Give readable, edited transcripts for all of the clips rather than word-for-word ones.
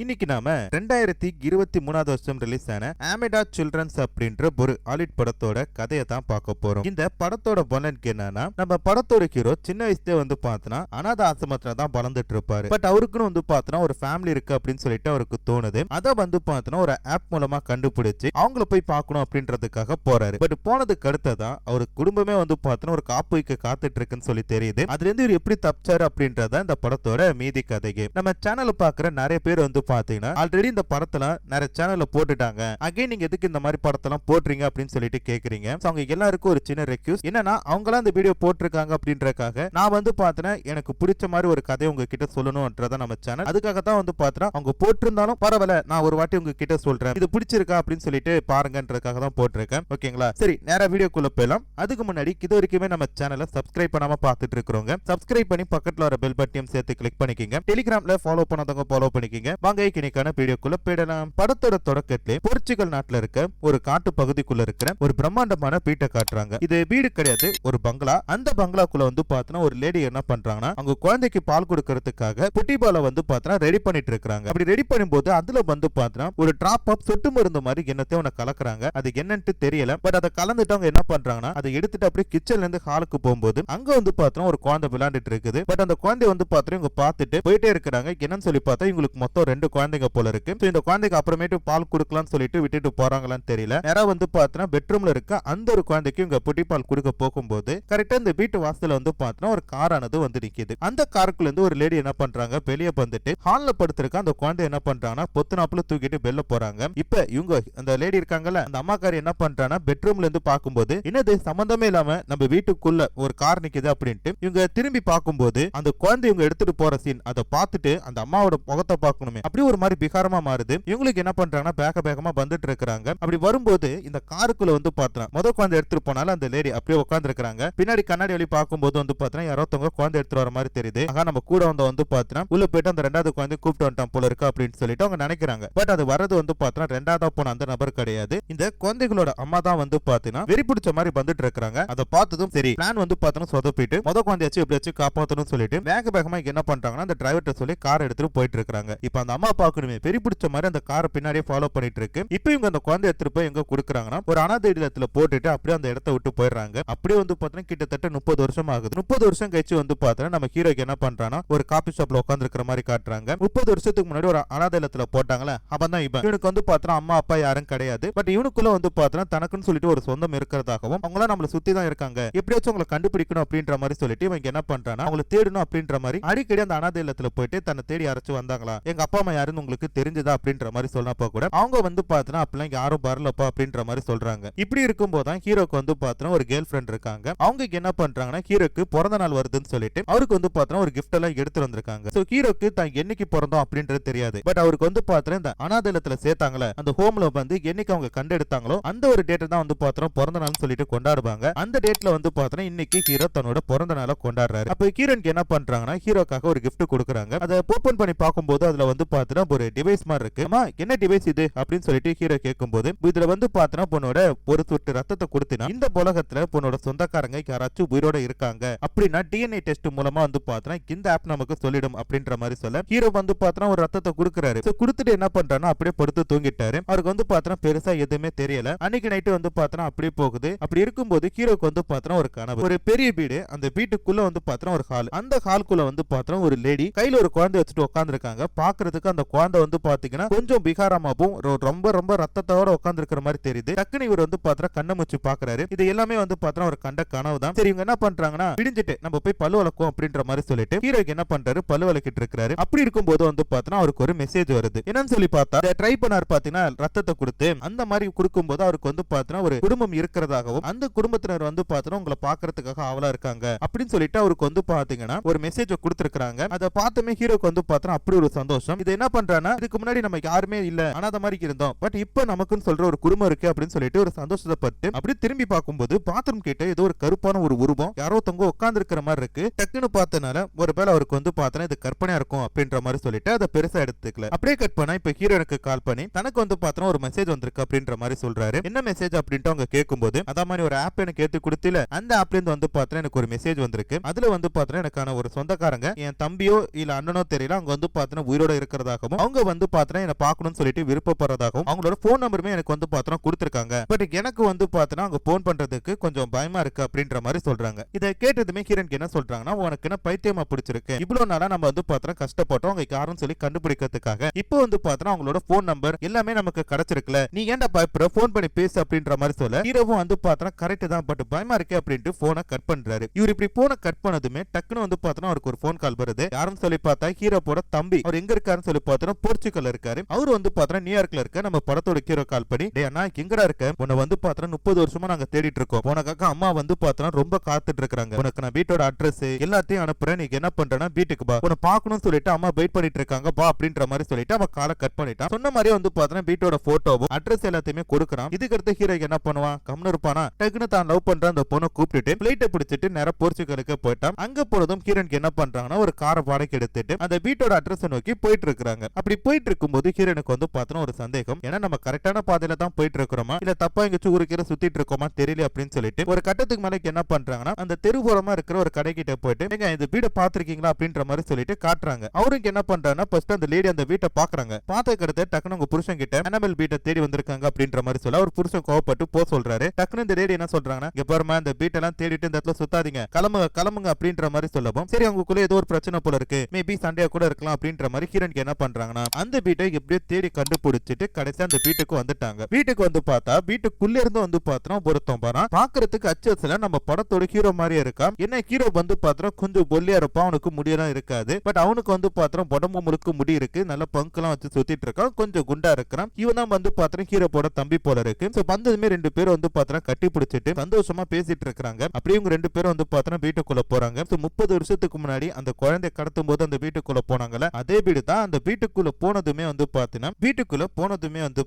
இன்னைக்கு நாம 2023 வருஷம் ரிலீஸ் ஆன ஆமெடா சில்ட்ரன்ஸ் அப்படின்ற ஒரு ஹாலிவுட் படத்தோட கதையை தான் பார்க்க போறோம். இந்த படத்தோட பலனுக்கு என்னன்னா, நம்ம படத்தோட ஹீரோ சின்ன வயசுல பார்த்தனா அனாத ஆசிரமத்துல தான் வளர்ந்துட்டு இருப்பாரு. பட் அவருக்குன்னு பார்த்தனா ஒரு ஃபேமிலி இருக்கு அப்படின்னு சொல்லிட்டு அவருக்கு தோணுது. அதை பார்த்தனா ஒரு ஆப் மூலமா கண்டுபிடிச்சு அவங்கள போய் பார்க்கணும் அப்படின்றதுக்காக போறாரு. பட் போனதுக்கு அடுத்ததான் அவர் குடும்பமே பார்த்தனா ஒரு காப்பு வைக்க காத்துட்டு இருக்குன்னு சொல்லி தெரியுது. அதுல இருந்து இவர் எப்படி தப்பிச்சாரு அப்படின்றத இந்த படத்தோட மீதி கதைக்கு நம்ம சேனல்ல பாக்குற நிறைய பேர் பாத்தீங்கன்னா ஆல்ரெடி இந்த படத்துல நிறைய சேனல்ல போட்டுட்டாங்க. அகைன் நீங்க எதுக்கு இந்த மாதிரி படத்தெல்லாம் போடுறீங்க அப்படின்னு சொல்லிட்டு கேக்குறீங்க. அவங்க எல்லாருக்கும் ஒரு சின்ன ரெக்யூஸ்ட் என்னன்னா, அவங்களாம் இந்த வீடியோ போட்டிருக்காங்க அப்படின்றதுக்காக நான் பார்த்தேன் எனக்கு பிடிச்ச மாதிரி ஒரு கதை உங்ககிட்ட சொல்லணும்ன்றத நம்ம சேனல். அதுக்காக தான் பார்த்தேன் அவங்க போட்டிருந்தாலும் பரவாயில்ல, நான் ஒரு வாட்டி உங்ககிட்ட சொல்றேன், இது பிடிச்சிருக்கா அப்படின்னு சொல்லிட்டு பாருங்கன்றதுக்காக தான் போட்டிருக்கேன். ஓகேங்களா? சரி, நேரா வீடியோக்குள்ள போயிடலாம். அதுக்கு முன்னாடி இது வரைக்குமே நம்ம சேனலை சப்ஸ்கிரைப் பண்ணாம பார்த்துட்டு இருக்கிறவங்க சப்ஸ்கிரைப் பண்ணி பக்கத்துல வர பெல் பட்டனையும் சேர்த்து கிளிக் பண்ணிக்கங்க. டெலிகிராம்ல ஃபாலோ பண்ணாதவங்க ஃபாலோ பண்ணிக்கங்க. வீடியோக்குள்ள போயிடலாம். படத்தோட தொடக்கத்திலே போர்ச்சுகல் நாட்டுல இருக்க ஒரு காட்டு பகுதிக்குள்ள இருக்கிற ஒரு பிரம்மாண்டமான வீட்டை காட்டுறாங்க. இது வீடு கிடையாது, ஒரு பங்களா. அந்த பங்களாக்குள்ள பார்த்தனா ஒரு லேடி என்ன பண்றாங்கன்னா, அவங்க குழந்தைக்கு பால் கொடுக்கறதுக்காக புட்டிபால பார்த்தனா ரெடி பண்ணிட்டு இருக்காங்க. அப்படி ரெடி பண்ணும்போது அதுல பார்த்தனா ஒரு டிராப் ஆப் சொட்டு மருந்து மாதிரி என்னத்தையும் ஒண்ணு கலக்குறாங்க. அது என்னன்னு தெரியல. பட் அதை கலந்துட்டு அவங்க என்ன பண்றாங்கன்னா, அதை எடுத்துட்டு அப்படியே கிச்சன்ல இருந்து ஹாலுக்கு போகும்போது அங்க பார்த்தனா ஒரு குழந்தை விளையாண்டுட்டு இருக்குது. பட் அந்த குழந்தை பார்த்தா இவங்க பார்த்துட்டு போயிட்டே இருக்காங்க. என்னன்னு சொல்லி பார்த்தா இவங்களுக்கு மொத்தம் 2 குழந்தைங்க போல இருக்கு. இந்த குழந்தைக்கு அப்புறமேட்டு பால் கொடுக்கலாம்னு சொல்லிட்டு விட்டுட்டு போறாங்களான்னு தெரியல. நேரா பார்த்தா பெட்ரூம்ல இருக்க அந்த ஒரு குழந்தைக்கு இவங்க புட்டி பால் கொடுக்க போகும்போது கரெக்டா இந்த வீட்டு வாசல்ல பார்த்தா ஒரு காரானது நிக்குது. அந்த காருக்குள்ள இருந்து ஒரு லேடி என்ன பண்றாங்க, வெளியே வந்துட்டு ஹால்ல படுத்திருக்க அந்த குழந்தை என்ன பண்றாங்கன்னா பொத்துனாப்புல தூக்கிட்டு வெளில போறாங்க. இப்ப இவங்க அந்த லேடி இருக்காங்கல்ல, அந்த அம்மாக்காரி என்ன பண்றாங்கன்னா பெட்ரூம்ல இருந்து பார்க்கும்போது என்னது சம்பந்தமே இல்லாம நம்ம வீட்டுக்குள்ள ஒரு கார் நிக்குது அப்படின்ட்டு இவங்க திரும்பி பார்க்கும்போது அந்த குழந்தை இவங்க எடுத்துட்டு போற சீன் அதை பார்த்துட்டு அந்த அம்மாவோட முகத்தை பார்க்கணுமே அப்படி ஒரு மாதிரி பிகாரமா மாறுது. இவங்களுக்கு என்ன பண்றாங்கன்னா வேகமா வந்துட்டு இருக்காங்க. அப்படி வரும்போது இந்த காருக்குள்ள பார்த்தா முதல் குழந்தை எடுத்துட்டு போனாலும் அந்த லேடி அப்படியே உட்கார்ந்து இருக்காங்க. பின்னாடி கண்ணாடி வழி பார்க்கும்போது பார்த்தா யாரோ குழந்தை எடுத்துட்டு வர மாதிரி தெரியுது. ஆக நம்ம கூட பார்த்தா உள்ள போயிட்டு அந்த 2வது குழந்தை கூப்பிட்டு வந்துட்டான் போல இருக்கு அப்படின்னு சொல்லிட்டு அவங்க நினைக்கிறாங்க. பட் அது வரது பார்த்தா 2வது போன அந்த நபர் கிடையாது. இந்த குழந்தைகளோட அம்மா தான் பாத்தீங்கன்னா வெறி பிடிச்ச மாதிரி வந்துட்டு இருக்காங்க. அதை பார்த்ததும் சரி பிளான் பார்த்தா சொதப்பிட்டு முதல் குழந்தையாச்சும் எப்படியாச்சும் காப்பாற்றணும் சொல்லிட்டு வேகமா என்ன பண்றாங்கன்னா அந்த டிரைவர்ட்ட சொல்லி கார் எடுத்துட்டு போயிட்டு இருக்காங்க. இப்ப அந்த அம்மா பார்க்கணுமே வெறி பிடிச்ச மாதிரி அந்த காரை பின்னாடியே ஃபாலோ பண்ணிட்டு இருக்கு. இப்போ இவங்க அந்த குழந்தை எடுத்துட்டு போய் எங்க கொடுக்குறாங்கன்னா ஒரு அனாதை இல்லத்துல போட்டுட்டு அப்படியே அந்த இடத்த விட்டு போயிடுறாங்க. அப்படியே பார்த்தா கிட்டத்தட்ட 30 வருஷம் ஆகுது. 30 வருஷம் கழிச்சு பார்த்தா நம்ம ஹீரோக்கு என்ன பண்றானா ஒரு காபி ஷாப்ல உட்கார்ந்து இருக்கிற மாதிரி காட்டுறாங்க. 30 வருஷத்துக்கு முன்னாடி ஒரு அனாதை இல்லத்துல போட்டாங்களே அப்பதான் இவனுக்கு பார்த்தா அம்மா அப்பா யாரும் கிடையாது. பட் இவனுக்குள்ள பார்த்தா தனக்குன்னு சொல்லிட்டு ஒரு சொந்தம் இருக்கிறதாகவும் அவங்கள நம்மள சுத்தி தான் இருக்காங்க, எப்படியாச்சும் அவங்களை கண்டுபிடிக்கணும் அப்படின்ற மாதிரி சொல்லிட்டு இவங்க என்ன பண்றானா அவங்களை தேடணும் அப்படின்ற மாதிரி அடிக்கடி அந்த அனாதை இல்லத்துல போயிட்டு தன்னை தேடி அரைச்சு வந்தாங்களா, எங்க அப்பா அம்மா யாருன்னு உங்களுக்கு தெரிஞ்சதா அப்படின்ற மாதிரி சொன்னப்ப கூட அவங்க பார்த்தா அப்பெல்லாம் யாரும் வரலப்பா அப்படின்ற மாதிரி சொல்றாங்க. இப்படி இருக்கும்போது தான் ஹீரோக்கு பார்த்தா ஒரு கேர்ள் ஃப்ரெண்ட் இருக்காங்க. அவங்க என்ன பண்றாங்கன்னா ஹீரோக்கு பிறந்த நாள் வருதுன்னு சொல்லிட்டு அவருக்கு பார்த்தா ஒரு கிஃப்ட் எல்லாம் எடுத்து வந்திருக்காங்க. சோ ஹீரோக்கு தான் என்னைக்கு பிறந்தோம் அப்படின்றது தெரியாது. பட் அவருக்கு பார்த்தா இந்த அனாதை இல்லத்துல சேர்த்தாங்களே அந்த ஹோம்ல என்னைக்கு அவங்க கண்டெடுத்தாங்களோ அந்த ஒரு டேட்டை தான் பார்த்தா பிறந்த நாள்னு சொல்லிட்டு கொண்டாடுவாங்க. அந்த டேட்ல பார்த்தா இன்னைக்கு ஹீரோ தன்னோட பிறந்த நாளை கொண்டாடுறாரு. அப்ப ஹீரோனுக்கு என்ன பண்றாங்கன்னா ஹீரோக்காக ஒரு கிஃப்ட் கொடுக்குறாங்க. அதை ஓபன் பண்ணி பார்க்கும்போது அதுல பார்த்தா ஒரு டிவைஸ் மாதிரி இருக்கு. என்ன டிவைஸ் இது அப்படின்னு சொல்லிட்டு ஹீரோ கேட்கும்போது இதுல பார்த்தா பொண்ணோட ஒரு சொட்டு ரத்தத்தை கொடுத்தினா இந்த உலகத்துல பொண்ணோட சொந்தக்காரங்க யாராச்சும் உயிரோட இருக்காங்க அப்படின்னா டிஎன்ஏ டெஸ்ட் மூலமா பார்த்தா இந்த ஆப் நமக்கு சொல்லிடும் அப்படின்ற மாதிரி சொல்ல ஹீரோ பார்த்தா ஒரு ரத்தத்தை கொடுக்குறாரு. கொடுத்துட்டு என்ன பண்றாருன்னா அப்படியே படுத்து தூங்கிட்டாரு. அவருக்கு பார்த்தா பெருசா எதுவுமே தெரியல. அன்னைக்கு நைட்டு பார்த்தா அப்படியே போகுது. அப்படி இருக்கும்போது ஹீரோக்கு பார்த்தா ஒரு கனவு, ஒரு பெரிய வீடு, அந்த வீட்டுக்குள்ள பார்த்தா ஒரு ஹால், அந்த ஹால்குள்ள பார்த்தா ஒரு லேடி கையில ஒரு குழந்தை வச்சுட்டு உட்கார்ந்து இருக்காங்க. பாக்குறதுக்கு அந்த குழந்தை பாத்தீங்கன்னா கொஞ்சம் பிகாரமாவும் ரொம்ப ரொம்ப ரத்தத்தோட உட்கார்ந்து இருக்கிற மாதிரி தெரியுது. டக்குனு இவர் பார்த்தா கண்ணை முச்சு பாக்குறாரு. இது எல்லாமே பார்த்தா ஒரு கண்ட கனவு தான். சரி இவங்க என்ன பண்றாங்கன்னா விடிஞ்சிட்டு நம்ம போய் பல்லு வளர்க்கும் அப்படின்ற மாதிரி சொல்லிட்டு ஹீரோக்கு என்ன பண்றாரு பல்லு வளர்க்கிட்டு இருக்காரு. அப்படி இருக்கும்போது பார்த்தா அவருக்கு ஒரு மெசேஜ் வருது. என்னன்னு சொல்லி பார்த்தா ட்ரை பண்ணாரு பாத்தீங்கன்னா ரத்தத்தை கொடுத்து அந்த மாதிரி கொடுக்கும்போது அவருக்கு பார்த்தா ஒரு குடும்பம் இருக்கிறதாகவும் அந்த குடும்பத்தினர் பார்த்தா உங்களை பாக்குறதுக்காக ஆவலா இருக்காங்க அப்படின்னு சொல்லிட்டு அவருக்கு பாத்தீங்கன்னா ஒரு மெசேஜ் கொடுத்திருக்காங்க. அதை பார்த்துமே ஹீரோக்கு பார்த்தா அப்படி ஒரு சந்தோஷம். இது என்ன பண்றானா இதுக்கு முன்னாடி நம்ம யாருமே இல்ல அனாதை மாதிரி இருந்தோம், பட் இப்ப நமக்குன்னு சொல்ற ஒரு குடும்பம் இருக்கு அப்படின்னு சொல்லிட்டு ஒரு சந்தோஷப்பட்டு அப்படி திரும்பி பார்க்கும்போது பாத்ரூம் கிட்ட ஏதோ ஒரு கருப்பான ஒரு உருவம் யாரோ உட்கார்ந்து இருக்கிற மாதிரி இருக்கு. டக்குன்னு பார்த்தனால ஒரு பேர் அவருக்கு பார்த்தா இது கற்பனையா இருக்கும் அப்படின்ற மாதிரி சொல்லிட்டு அதை பெருசா எடுத்துக்கல. அப்படியே கட் பண்ணா இப்ப ஹீரோனுக்கு கால் பண்ணி தனக்கு பார்த்தா ஒரு மெசேஜ் வந்திருக்கு அப்படின்ற மாதிரி சொல்றாரு. என்ன மெசேஜ் அப்படின்ட்டு அவங்க கேட்கும்போது அத மாதிரி ஒரு ஆப் எனக்கு ஏத்து கொடுத்துல அந்த ஆப்ல இருந்து பார்த்தா எனக்கு ஒரு மெசேஜ் வந்திருக்கு. அதுல பார்த்தா எனக்கான ஒரு சொந்தக்காரங்க என் தம்பியோ இல்ல அண்ணனோ தெரியல அவங்க பார்த்தா உயிரோட இருக்கிற பண்றதாகவும் அவங்க வந்து பாத்தீங்கன்னா என்ன பார்க்கணும்னு சொல்லிட்டு விருப்பப்படுறதாகவும் அவங்களோட போன் நம்பருமே எனக்கு வந்து பாத்தீங்கன்னா கொடுத்திருக்காங்க. பட் எனக்கு வந்து பாத்தீங்கன்னா அவங்க போன் பண்றதுக்கு கொஞ்சம் பயமா இருக்கு அப்படின்ற மாதிரி சொல்றாங்க. இதை கேட்டதுமே ஹீரனுக்கு என்ன சொல்றாங்கன்னா, உனக்கு என்ன பைத்தியமா பிடிச்சிருக்கு, இவ்வளவு நாளா நம்ம வந்து பாத்தீங்கன்னா கஷ்டப்பட்டோம் அவங்க யாரும் சொல்லி கண்டுபிடிக்கிறதுக்காக, இப்போ வந்து பாத்தீங்கன்னா அவங்களோட போன் நம்பர் எல்லாமே நமக்கு கிடைச்சிருக்குல, நீ ஏன்டா பயப்படுற, போன் பண்ணி பேசு அப்படின்ற மாதிரி சொல்ல ஹீரோவும் வந்து பாத்தீங்கன்னா கரெக்ட் தான் பட் பயமா இருக்கே அப்படின்ட்டு போனை கட் பண்றாரு. இவர் இப்படி போனை கட் பண்ணதுமே டக்குன்னு வந்து பாத்தீங்கன்னா அவருக்கு ஒரு போன் கால் வருது. யாரும் சொல்லி பார்த்தா ஹீரோவோட தம்பி. அவர் எங்க இருக்காருன்னு சொல்லி பாத்தீங்கன்னா போர்ச்சுகல்ல இருக்காரு. அவர் வந்து பாத்தீங்கன்னா நியூயார்க்ல இருக்க நம்ம படத்தோட ஹீரோ கால் பண்ணி, டேய் அண்ணா எங்கடா இருக்க, உன்னை வந்து பாத்தீங்கன்னா 30 வருஷமா நாங்க தேடிட்டு இருக்கோம், உனக்காக அம்மா வந்து பாத்தீங்கன்னா ரொம்ப காத்துட்டு இருக்காங்க, உனக்கு நான் வீட்டோட அட்ரஸ் எல்லாத்தையும் அனுப்புறேன், நீங்க என்ன பண்றேன்னா வீட்டுக்கு பா, உன்னை பார்க்கணும்னு சொல்லிட்டு அம்மா வெயிட் பண்ணிட்டு இருக்காங்க பா அப்படின்ற மாதிரி சொல்லிட்டு அவன் காலை கட் பண்ணிட்டான். சொன்ன மாதிரியே வந்து பாத்தீங்கன்னா வீட்டோட போட்டோவும் அட்ரஸ் எல்லாத்தையுமே கொடுக்குறான். இதுக்கு அடுத்து ஹீரோ என்ன பண்ணுவான், கம்னு இருப்பானா, டக்குன்னு தான் லவ் பண்ற அந்த பொண்ணை கூப்பிட்டுட்டு பிளைட்டை பிடிச்சிட்டு நேரா போர்ச்சுகலுக்கு போயிட்டான். அங்க போனதும் ஹீரோனுக்கு என்ன பண்றாங்கன்னா ஒரு காரை வாடகைக்கு எடுத்துட்டு அந்த வீட்டோட அட்ரஸ் நோக்கி போயிட்டு இருக்காங்க. அப்படி போயிட்டு இருக்கும்போது ஹீரோனுக்கு வந்து பாத்தீங்கன்னா ஒரு சந்தேகம், ஏன்னா நம்ம கரெக்டான பாதையில தான் போயிட்டு இருக்கிறோமா இல்ல தப்பா எங்கேயும் ஊருக்கீர சுத்திட்டு இருக்கோமா தெரியல அப்படின்னு சொல்லிட்டு ஒரு கட்டத்துக்கு மேலே என்ன பண்றாங்கன்னா அந்த தெருவோரமா இருக்கிற ஒரு கடை கிட்ட போயிட்டு, நீங்க இந்த வீட்டை பாத்திருக்கீங்களா அப்படின்ற மாதிரி சொல்லிட்டு காட்டுறாங்க. அவருக்கு என்ன பண்றாங்கன்னா ஃபர்ஸ்ட் அந்த லேடி அந்த வீட்டை பாக்குறாங்க. பார்த்ததுக்கு அடுத்து டக்குனு உங்க புருஷன் கிட்ட அனபெல் வீட்டை தேடி வந்திருக்காங்க அப்படின்ற மாதிரி சொல்ல அவர் புருஷன் கோவப்பட்டு போ சொல்றாரு. டக்குனு இந்த லேடி என்ன சொல்றாங்கன்னா, இங்க பாருமா இந்த வீட்டெல்லாம் தேடிட்டு இந்த இடத்துல சுத்தாதீங்க, கிளம்புங்க கிளம்புங்க அப்படின்ற மாதிரி சொல்லவும், சரி அவங்களுக்குள்ள ஏதோ ஒரு பிரச்சனை போல இருக்கு, மேபி சண்டையா கூட இருக்கலாம் அப்படின்ற மாதிரி ஹீரோனுக்கு என்ன பண்றாங்கன்னா அந்த வீட்டை எப்படியோ தேடி கண்டுபிடிச்சிட்டு கடைசி அந்த வீட்டுக்கு வந்துட்டாங்க. வீட்டுக்கு வந்து பார்த்தா வீட்டுக்குள்ள இருந்து வந்து பாத்தோம் ஒருத்தன் பாரான், பாக்குறதுக்கு அச்சஸ்ல நம்ம படத்தோட ஹீரோ மாதிரியே இருக்கான். என்ன ஹீரோ வந்து பாத்திரம் கொஞ்சம் பொல்லியா இருப்பான், அவனுக்கு முடியெல்லாம் இருக்காது, பட் அவனுக்கு வந்து பாத்திரம் உடம்பு முழுக்க முடி இருக்கு, நல்ல பங்கெல்லாம் வச்சு சுத்திட்டு இருக்கான், கொஞ்சம் குண்டா இருக்கிறான். இவன் தான் வந்து பாத்திரம் ஹீரோ போட தம்பி போல இருக்கு. சோ வந்ததுமே ரெண்டு பேரும் வந்து பாத்திரம் கட்டி பிடிச்சிட்டு சந்தோஷமா பேசிட்டு இருக்காங்க. அப்படியே இவங்க ரெண்டு பேரும் வந்து பாத்திரம் வீட்டுக்குள்ள போறாங்க. 30 வருஷத்துக்கு முன்னாடி அந்த குழந்தை கடத்தும் போது அந்த வீட்டுக்குள்ள போனாங்கல்ல, அதே வீடு தான். அந்த வீட்டுக்குள்ள போனதுமே வந்து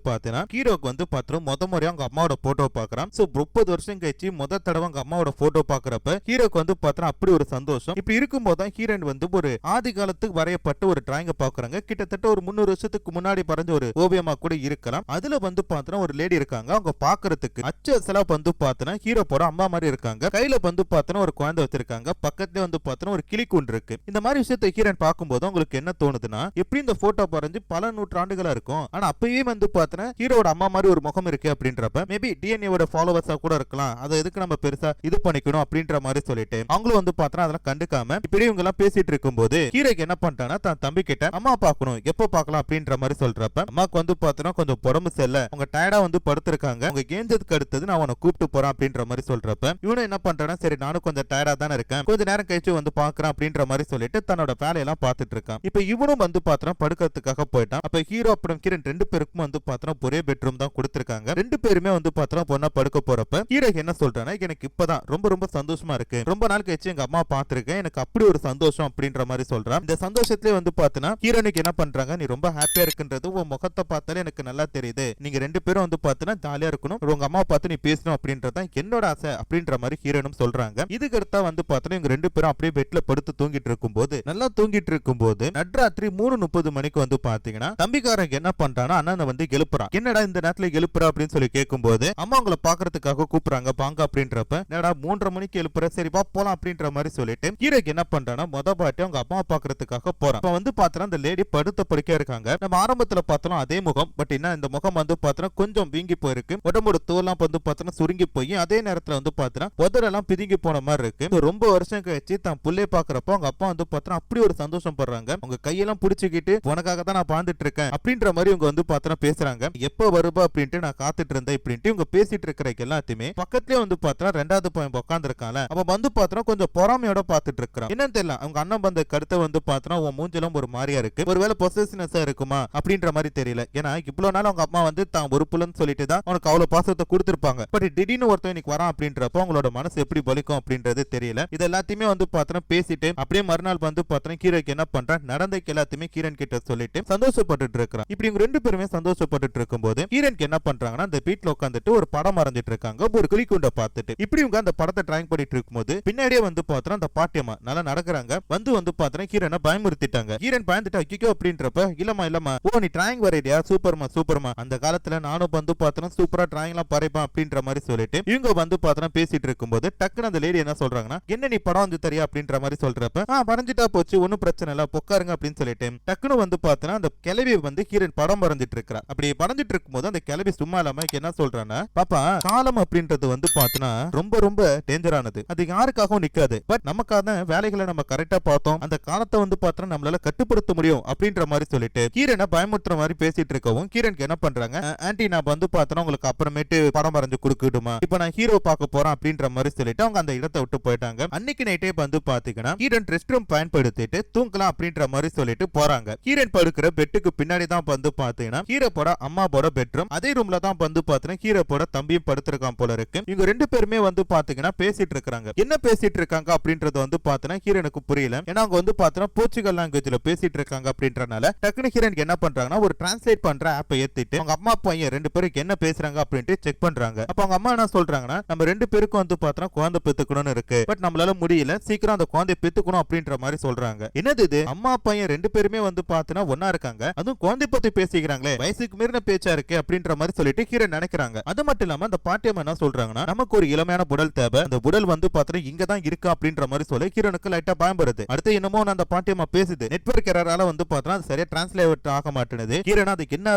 பாத்தீங்கன்னா ஹீரோக்கு வந்து பாத்திரம் முறையா அவங்க அம்மாவோட போட்டோ பாக்குறான். சோ 30 வருஷம் கழிச்சு முத தடவை அவங்க அம்மாவோட போட்டோ பாக்குறப்ப ஹீரோக்கு வந்து பாத்திரம் அப்படி ஒரு சந்தோஷம். இப்படி இருக்கும்போது தான் ஹீரோயின் வந்து ஒரு ஆதி காலத்துக்கு வரையப்பட்ட ஒரு டிராயிங்க பாக்குறாங்க. கிட்டத்தட்ட ஒரு 300 வருஷத்துக்கு முன்னாடி பறஞ்ச ஒரு ஓவியமா கூட இருக்கலாம். அதுல வந்து பாத்திரம் ஒரு லேடி இருக்காங்க. அவங்க பாக்குறதுக்கு அச்சலா வந்து பாத்திரம் ஹீரோ போட அம்மா மாதிரி இருக்காங்க. கையில வந்து பாத்திரம் ஒரு குழந்தை வச்சிருக்காங்க. பக்கத்துல வந்து பாத்திரம் ஒரு கிளி கூண்டு இருக்கு. இந்த மாதிரி விஷயத்தை ஹீரோயின் பார்க்கும்போது உங்களுக்கு என்ன தோணுதுன்னா, எப்படி இந்த போட்டோ பறஞ்சு பல நூற்றாண்டுகளா இருக்கும், ஆனா அப்பவே வந்து பாத்திரம் ஹீரோட அம்மா மாதிரி ஒரு முகம் இருக்கு அப்படின்றப்ப மேபி டிஎன்ஏவோட ஃபாலோவர்ஸா கூட இருக்கலாம், அதை எதுக்கு நம்ம பெருசா இது பண்ணிக்கணும் அப்படின்ற மாதிரி சொல்லிட்டு அவங்களும் வந்து பாத்திரம் அதெல்லாம் கண்டுக்காம இப்படி இவங்க எல்லாம் பேசிட்டு இருக்கும்போது ஹீரோக்கு என்ன பண்ணிட்டானா தன் தம்பி கிட்ட அம்மா பாக்கணும் எப்போ பாக்கலாம் அப்படின்ற மாதிரி சொல்றப்ப, அம்மாக்கு வந்து பாத்திரம் கொஞ்சம் உடம்பு செல்ல அவங்க டயர்டா வந்து படுத்திருக்காங்க, அவங்க ஏஞ்சதுக்கு அடுத்தது நான் உன்னை கூப்பிட்டு போறேன் அப்படின்ற மாதிரி சொல்றப்ப இவனும் என்ன பண்றானா, சரி நானும் கொஞ்சம் டயர்டா தானே இருக்கேன், கொஞ்ச நேரம் கழிச்சு வந்து பாக்குறேன் அப்படின்ற மாதிரி சொல்லிட்டு தன்னோட வேலையெல்லாம் பார்த்துட்டு இருக்கான். இப்ப இவனும் வந்து பாத்திரம் படுக்கிறதுக்காக போயிட்டான். அப்ப ஹீரோ அப்புறம் கிரண் ரெண்டு பேருக்கும் வந்து பாத்திரம் ஒரே பெட்ரூம் தான் கொடுத்திருக்காங்க. ரெண்டு பேருமே வந்து பாத்திரம் பொண்ணா படுக்க போறப்ப ஹீரோ என்ன சொல்றானா, எனக்கு இப்பதான் ரொம்ப ரொம்ப சந்தோஷமா இருக்கு, ரொம்ப நாள் கழிச்சு எங்க அம்மா பாத்திருக்கேன், எனக்கு அப்படி ஒரு சந்தோஷம் அப்படின்ற மாதிரி சொல்றான். இந்த சந்தோஷத்திலே வந்து பாத்தீங்கன்னா ஹீரோனுக்கு என்ன பண்றாங்க, நீ ரொம்ப ஹாப்பியா இருக்குன்றது உன் முகத்தை பார்த்தாலே எனக்கு நல்லா தெரியுது, நீங்க ரெண்டு பேரும் வந்து பாத்தீங்கன்னா ஜாலியா இருக்கணும், உங்க அம்மா பார்த்து நீ பேசணும் அப்படின்றதான் என்னோட ஆசை அப்படின்ற மாதிரி ஹீரோனும் சொல்றாங்க. இதுக்கு அடுத்தா வந்து பாத்தீங்கன்னா இவங்க ரெண்டு பேரும் அப்படியே பெட்ல படுத்து தூங்கிட்டு இருக்கும்போது நல்லா தூங்கிட்டு இருக்கும்போது நட்ராத்திரி 3:30 மணிக்கு வந்து பாத்தீங்கன்னா தம்பிக்காரங்க என்ன பண்றானா அண்ணன் வந்து எழுப்புறான். என்னடா இந்த நேரத்துல எழுப்புற அப்படின்னு சொல்லி கேட்கும்போது அம்மா உங்களை பாக்குறதுக்காக கூப்பிடுறாங்க பாங்க அப்படின்றப்ப, என்னடா 3:30 மணிக்கு எழுப்புற, சரி வா போலாம் அப்படின்ற மாதிரி சொல்லிட்டு ஹீரோக்கு என்ன பண்றானா மொத பாட்டி அவங்க அம்மா பாக்குறதுக்காக போறான். இப்ப வந்து பாத்தீங்கன்னா அந்த லேடி படுத்த படுக்க இருக்காங்க. நம்ம ஆரம்பத்துல பார்த்தோம் அதே முகம், பட் என்ன இந்த முகம் வந்து பாத்தீங்கன்னா கொஞ்சம் வீங்கி போயிருக்கு, உடம்போட தோல்லாம் வந்து பாத்தீங்கன்னா சுருங்கி போய் அதே நேரத்துல வந்து பாத்தீங்கன்னா உதடெல்லாம் பிதுங்கி போன மாதிரி இருக்கு. ரொம்ப வருஷம் கழிச்சு தான் புள்ளைய பாக்குறப்போ அவங்க அப்பா வந்து பாத்தீங்கன்னா அப்படி ஒரு சந்தோஷம் படுறாங்க. உங்க கையெல்லாம் பிடிச்சிக்கிட்டு உனக்காக தான் நான் பாந்துட்டு இருக்கேன் அப்படின்ற மாதிரி இவங்க வந்து பாத்தீங்கன்னா பேசுறாங்க. எப்ப வருவா அப்படின்ட்டு நான் காத்துட்டு இருந்தேன் இப்படின்ட்டு இவங்க பேசிட்டு இருக்கிற எல்லாத்தையுமே பக்கத்துலயே வந்து பாத்தீங்கன்னா ரெண்டாவது பையன் உட்கார்ந்து இருக்காங்க. அவ வந்து பாத்தீங்கன்னா கொஞ்சம் பொறாமையோட பாத்துட்டு இருக்கான். என்னன்னு தெரியல, அவங்க அண்ணன் பந்த கருத்தை வந்து பாத்தீங்கன்னா உன் மூஞ்செல்லாம் ஒரு மாதிரியா இருக்கு, ஒருவேளை பொசசிவ்னஸா இருக்குமா அப்படின்ற மாதிரி தெரியல. ஏன்னா இவ்வளவு நாள் அவங்க அம்மா வந்து தான் ஒரு புலன்னு சொல்லிட்டு தான் அவனுக்கு அவ்வளவு பாசத்தை கொடுத்திருப்பாங்க. பட் திடீர்னு ஒருத்தன் இன்னைக்கு வரான் அப்படின்றப்ப அவங்களோட மனசு எப்படி பலிக்கும் அப்படின்றது தெரியல. இது எல்லாத்தையுமே வந்து பாத்தீங்கன்னா பேசிட்டு அப்படியே மறுநாள் வந்து பாத்தீங்கன்னா ஹீரோக்கு என்ன பண்றான், நடந்தக்கு எல்லாத்தையுமே ஹீரோன் கிட்ட சொல்லிட்டு சந்தோஷப்பட்டு இருக்கிறான். இப்படி இவங்க ரெண்டு பேருமே சந்தோஷப்பட்டு இருக்கும்போது ஹீரோனுக்கு என்ன பண்றாங்கன்னா அந்த வீட்ல உட்காந்துட்டு ஒரு படம் வரைஞ்சிட்டு இருக்காங்க, ஒரு கிளிக்குண்ட பார்த்துட்டு. இப்படி இவங்க அந்த படத்தை டிராயிங் பண்ணிட்டு இருக்கும்போது பின்னாடியே வந்து பாத்தீங்கன்னா அந்த பாட்டியம்மா நல்லா நடக்கிறாங்க. வந்து பாத்தீங்கன்னா ஹீரோனை பயமுறுத்திட்டாங்க. ஹீரோன் பயந்துட்டு ஐயோ அப்படின்றப்ப, இல்லம்மா ஓ நீ டிராயிங் வரையியா, சூப்பர்மா அந்த காலத்துல நானும் வந்து பாத்தீங்கன்னா சூப்பரா டிராயிங் எல்லாம் வரைப்பேன் அப்படின்ற மாதிரி சொல்லிட்டு இவங்க வந்து பாத்தீங்கன்னா பேசிட்டு இருக்கும்போது டக்குனு அந்த லேடி என்ன சொல்றாங்கன்னா, என்ன நீ படம் வந்து தெரியா அப்படின்ற மாதிரி சொல்றப்ப, வரைஞ்சிட்டா போச்சு ஒன்னும் பிரச்சனை இல்ல பொக்காருங்க அப்படின்னு சொல்லிட்டு டக்குனு டக்குனு வந்து பார்த்தனா அந்த கிளவி வந்து ஹீரோயின் படம் வரைஞ்சிட்டு இருக்கா. அப்படி வரைஞ்சிட்டு இருக்கும்போது அந்த கிளவி சும்மா இல்லாம என்ன சொல்றான்னா, பாப்பா காலம் அப்படின்றது வந்து பார்த்தனா ரொம்ப ரொம்ப டேஞ்சரானது. அது யாருக்காகவும் நிக்காது. பட் நமக்கான வேலைகளை நம்ம கரெக்டா பார்த்தோம், அந்த காலத்தை வந்து பார்த்தா நம்மளால கட்டுப்படுத்த முடியும் அப்படின்ற மாதிரி சொல்லிட்டு ஹீரோனை பயமுறுத்துற மாதிரி பேசிட்டு இருக்கவும் ஹீரோனுக்கு என்ன பண்றாங்க, ஆன்ட்டி நான் வந்து பார்த்தனா உங்களுக்கு அப்புறமேட்டு படம் வரைஞ்சு கொடுக்கட்டுமா, இப்ப நான் ஹீரோ பார்க்க போறேன் அப்படின்ற மாதிரி சொல்லிட்டு அவங்க அந்த இடத்தை விட்டு போயிட்டாங்க. அன்னைக்கு நைட்டே வந்து பாத்தீங்கன்னா ஹீரோன் ரெஸ்ட் ரூம் பயன்படுத்திட்டு தூங்கலாம் அப்படின்ற மாதிரி சொல்லிட்டு போறாங்க. ஹீரோன் படுக்கிற பெட்டுக்கு பின்னாடி தான் வந்து பாத்தீங்கன்னா ஹீரோட அம்மாவோட பெட்ரூம். அதே ரூம்ல தான் வந்து பாத்தீங்கன்னா ஹீரோட தம்பியும் படுத்திருக்கான் போல இருக்கு. இவங்க ரெண்டு பேருமே வந்து பாத்தீங்கன்னா பேசிட்டு இருக்காங்க. என்ன பேசிட்டு இருக்காங்க அப்படின்றது வந்து பாத்தீங்கன்னா ஹீரோனுக்கு புரியல. ஏன்னா அவங்க வந்து பாத்தீங்கன்னா போர்ச்சுகல் லாங்குவேஜ்ல பேசிட்டு இருக்காங்க அப்படின்றனால டக்குனு ஹீரோனுக்கு என்ன பண்றாங்கன்னா ஒரு டிரான்ஸ்லேட் பண்ற ஆப்பை ஏத்திட்டு அவங்க அம்மா பையன் ரெண்டு பேருக்கு என்ன பேசுறாங்க அப்படின்ட்டு செக் பண்றாங்க. அப்ப அவங்க அம்மா என்ன சொல்றாங்கன்னா, நம்ம ரெண்டு பேருக்கும் வந்து பாத்தீங்கன்னா குழந்தை பெத்துக்கணும்னு இருக்கு, பட் நம்மளால முடியல, சீக்கிரம் அந்த குழந்தைய பெத்துக்கணும் அப்படின்ற மாதிரி சொல்றாங்க. என்னது இது, அம்மா பையன் ரெண்டு பேருமே வந்து பாத்தீங்கன்னா ஒன்னா இருக்காங்க, அதுவும் குழந்தை பத்தி பேசிக்கிறாங்களே, வயசுக்கு மீறின பேச்சா இருக்கு அப்படின்ற மாதிரி சொல்லிட்டு ஹீரோ நினைக்கிறாங்க. அது மட்டும் இல்லாம அந்த பாட்டியம்மா என்ன சொல்றாங்கன்னா, நமக்கு ஒரு இளமையான புடல் தேவை, அந்த புடல் வந்து பாத்தீங்கன்னா இங்க தான் இருக்கு அப்படின்ற மாதிரி சொல்லி ஹீரோனுக்கு லைட்டா பயம் வருது. அடுத்து என்னமோ அந்த பாட்டியம்மா பேசுது, நெட்வொர்க் எரரால வந்து பாத்தீங்கன்னா அது சரியா டிரான்ஸ்லேட் ஆக மாட்டேங்குது. ஹீரோனா அதுக்கு என்ன